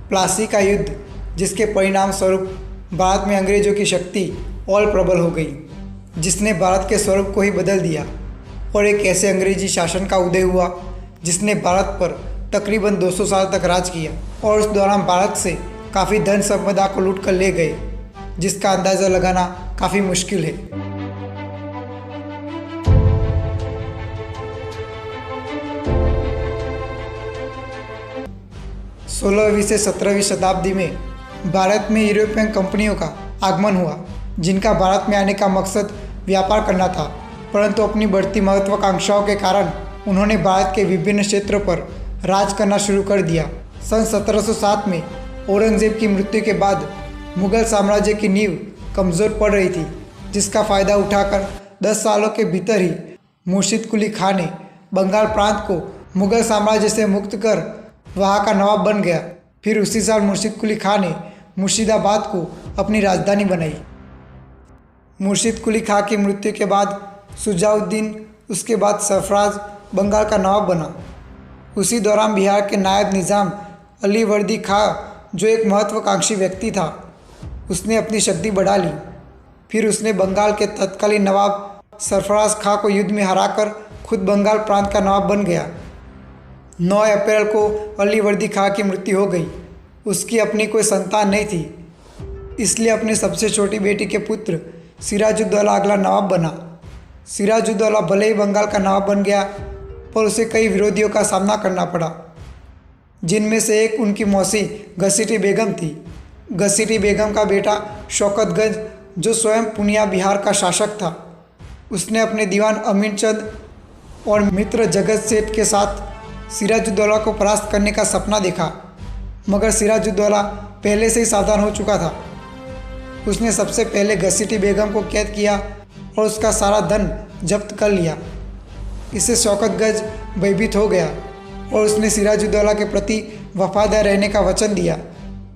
प्लासी का युद्ध, जिसके परिणाम स्वरूप भारत में अंग्रेजों की शक्ति और प्रबल हो गई, जिसने भारत के स्वरूप को ही बदल दिया और एक ऐसे अंग्रेजी शासन का उदय हुआ जिसने भारत पर तकरीबन 200 साल तक राज किया और उस दौरान भारत से काफ़ी धन संपदा को लूट कर ले गए, जिसका अंदाज़ा लगाना काफ़ी मुश्किल है। 16वीं से 17वीं शताब्दी में भारत में यूरोपियन कंपनियों का आगमन हुआ, जिनका भारत में आने का मकसद व्यापार करना था, परंतु अपनी बढ़ती महत्वाकांक्षाओं के कारण उन्होंने भारत के विभिन्न क्षेत्रों पर राज करना शुरू कर दिया। सन 1707 में औरंगजेब की मृत्यु के बाद मुगल साम्राज्य की नींव कमज़ोर पड़ रही थी, जिसका फ़ायदा उठाकर 10 सालों के भीतर ही मुर्शिद कुली खां ने बंगाल प्रांत को मुगल साम्राज्य से मुक्त कर वहाँ का नवाब बन गया। फिर उसी साल मुर्शिद कुली खां ने मुर्शिदाबाद को अपनी राजधानी बनाई। मुर्शिद कुली खां की मृत्यु के बाद शुजाउद्दीन, उसके बाद सरफराज बंगाल का नवाब बना। उसी दौरान बिहार के नायब निज़ाम अली वर्दी खां, जो एक महत्वाकांक्षी व्यक्ति था, उसने अपनी शक्ति बढ़ा ली। फिर उसने बंगाल के तत्कालीन नवाब सरफराज खां को युद्ध में हराकर खुद बंगाल प्रांत का नवाब बन गया। 9 अप्रैल को अली वर्दी खां की मृत्यु हो गई। उसकी अपनी कोई संतान नहीं थी, इसलिए अपनी सबसे छोटी बेटी के पुत्र सिराजुद्दौला अगला नवाब बना। सिराजुद्दौला भले ही बंगाल का नवाब बन गया, पर उसे कई विरोधियों का सामना करना पड़ा, जिनमें से एक उनकी मौसी घसीटी बेगम थी। घसीटी बेगम का बेटा शौकतगंज, जो स्वयं पूर्णिया बिहार का शासक था, उसने अपने दीवान अमीन चंद और मित्र जगत सेठ के साथ सिराजुद्दौला को परास्त करने का सपना देखा, मगर सिराजुद्दौला पहले से ही सावधान हो चुका था। उसने सबसे पहले घसीटी बेगम को कैद किया और उसका सारा धन जब्त कर लिया। इससे शौकतगंज भयभीत हो गया और उसने सिराजुद्दौला के प्रति वफादार रहने का वचन दिया,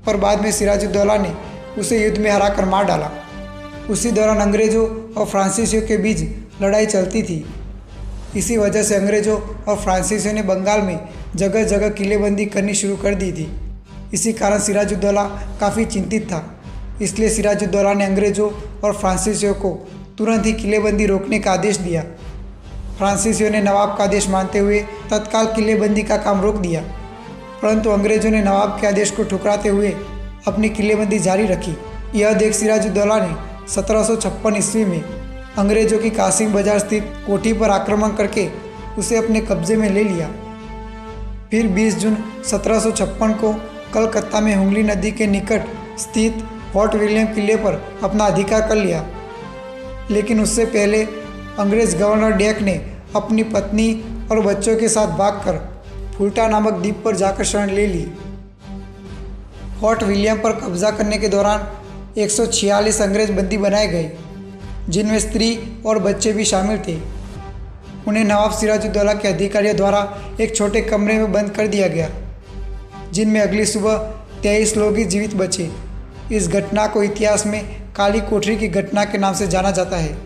पर बाद में सिराजुद्दौला ने उसे युद्ध में हराकर मार डाला। उसी दौरान अंग्रेज़ों और फ्रांसीसियों के बीच लड़ाई चलती थी। इसी वजह से अंग्रेज़ों और फ्रांसीसियों ने बंगाल में जगह जगह किलेबंदी करनी शुरू कर दी थी। इसी कारण सिराजुद्दौला काफ़ी चिंतित था। इसलिए सिराजुद्दौला ने अंग्रेज़ों और फ्रांसीसियों को तुरंत ही किलेबंदी रोकने का आदेश दिया। फ्रांसीसियों ने नवाब का आदेश मानते हुए तत्काल किलेबंदी का काम रोक दिया, परंतु अंग्रेज़ों ने नवाब के आदेश को ठुकराते हुए अपनी किलेबंदी जारी रखी। यह देख सिराजुद्दौला ने 1756 ईस्वी में अंग्रेज़ों की कासिम बाजार स्थित कोठी पर आक्रमण करके उसे अपने कब्जे में ले लिया। फिर 20 जून 1756 को कलकत्ता में हुगली नदी के निकट स्थित फोर्ट विलियम किले पर अपना अधिकार कर लिया। लेकिन उससे पहले अंग्रेज़ गवर्नर डेक ने अपनी पत्नी और बच्चों के साथ भागकर फुल्टा नामक द्वीप पर जाकर शरण ले ली। फोर्ट विलियम पर कब्जा करने के दौरान 146 अंग्रेज बंदी बनाए गए, जिनमें स्त्री और बच्चे भी शामिल थे। उन्हें नवाब सिराजुद्दौला के अधिकारियों द्वारा एक छोटे कमरे में बंद कर दिया गया, जिनमें अगली सुबह 23 लोग ही जीवित बचे। इस घटना को इतिहास में काली कोठरी की घटना के नाम से जाना जाता है।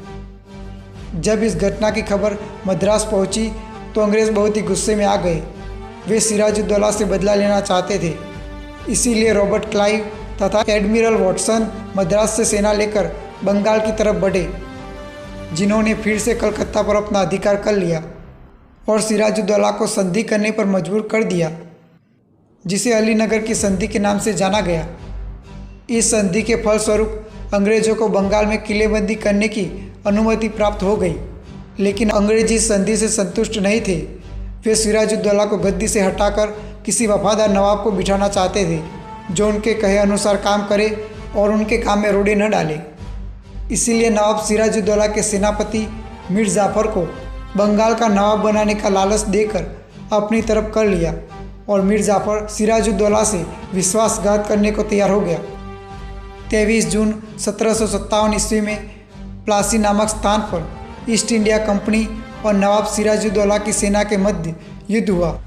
जब इस घटना की खबर मद्रास पहुंची तो अंग्रेज़ बहुत ही गुस्से में आ गए। वे सिराजुद्दौला से बदला लेना चाहते थे, इसीलिए रॉबर्ट क्लाइव तथा एडमिरल वॉटसन मद्रास से सेना लेकर बंगाल की तरफ बढ़े, जिन्होंने फिर से कलकत्ता पर अपना अधिकार कर लिया और सिराजुद्दौला को संधि करने पर मजबूर कर दिया, जिसे अलीनगर की संधि के नाम से जाना गया। इस संधि के फलस्वरूप अंग्रेज़ों को बंगाल में किलेबंदी करने की अनुमति प्राप्त हो गई, लेकिन अंग्रेज इस संधि से संतुष्ट नहीं थे। वे सिराजुद्दौला को गद्दी से हटाकर किसी वफादार नवाब को बिठाना चाहते थे, जो उनके कहे अनुसार काम करे और उनके काम में रोड़े न डाले। इसीलिए नवाब सिराजुद्दौला के सेनापति मीर जाफ़र को बंगाल का नवाब बनाने का लालच देकर अपनी तरफ कर लिया और मीर जाफ़र सिराजुद्दौला से विश्वासघात करने को तैयार हो गया। 23 जून 1757 ईस्वी में प्लासी नामक स्थान पर ईस्ट इंडिया कंपनी और नवाब सिराजुद्दौला की सेना के मध्य युद्ध हुआ,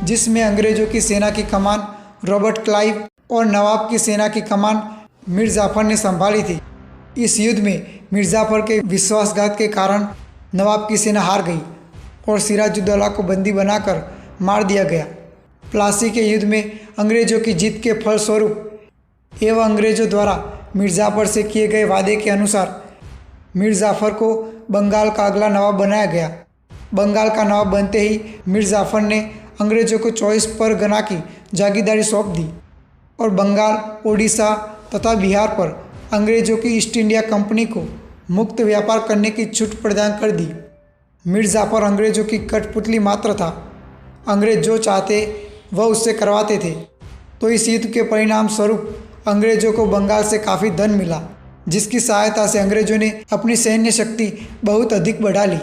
जिसमें अंग्रेज़ों की सेना की कमान रॉबर्ट क्लाइव और नवाब की सेना की कमान मीर जाफ़र ने संभाली थी। इस युद्ध में मीर जाफ़र के विश्वासघात के कारण नवाब की सेना हार गई और सिराजुद्दौला को बंदी बनाकर मार दिया गया। प्लासी के युद्ध में अंग्रेजों की जीत के फलस्वरूप एवं अंग्रेजों द्वारा मीर जाफर से किए गए वादे के अनुसार मीर जाफर को बंगाल का अगला नवाब बनाया गया। बंगाल का नवाब बनते ही मीर जाफर ने अंग्रेजों को 24 परगना की जागीरदारी सौंप दी और बंगाल, उड़ीसा तथा बिहार पर अंग्रेजों की ईस्ट इंडिया कंपनी को मुक्त व्यापार करने की छूट प्रदान कर दी। मीर जाफर अंग्रेजों की कठपुतली मात्र था। अंग्रेज जो चाहते वह उससे करवाते थे। तो इस युद्ध के परिणाम स्वरूप अंग्रेजों को बंगाल से काफ़ी धन मिला, जिसकी सहायता से अंग्रेजों ने अपनी सैन्य शक्ति बहुत अधिक बढ़ा ली।